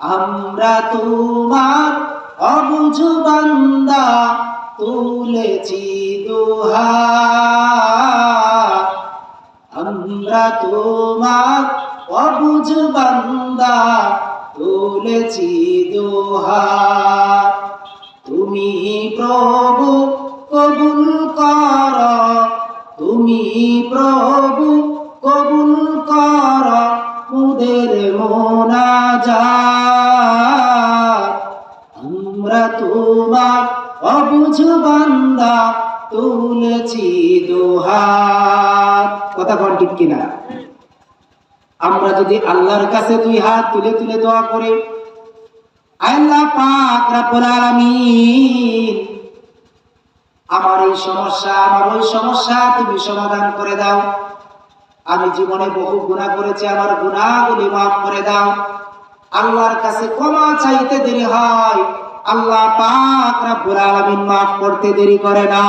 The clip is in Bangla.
আমরা তোমার অবুঝ বান্দা, তুলেছি দুহাত। আমরা তোমার অবুঝ বান্দা, তুলেছি দুহাত। তুমি প্রভু কবুল কর, তুমি প্রভু কবুল কর মোদের মোনাজাত। আমরা তোমার অবুঝ বান্দা, তুলেছি দুহাত। কথা কোন ঠিক কিনা? আমরা যদি আল্লাহর কাছে দুই হাত তুলে তুলে দোয়া করি, আল্লাহ পাক রব্বুল আলামিন আমার এই সমস্যা, আমার ওই সমস্যা তুমি সমাধান করে দাও। আমি জীবনে বহু গুনাহ করেছি, আমার গুনাহগুলি মাফ করে দাও। আল্লাহর কাছে ক্ষমা চাইতে দেরি হয়, আল্লাহ পাক রব্বুল আলামিন মাফ করতে দেরি করে না।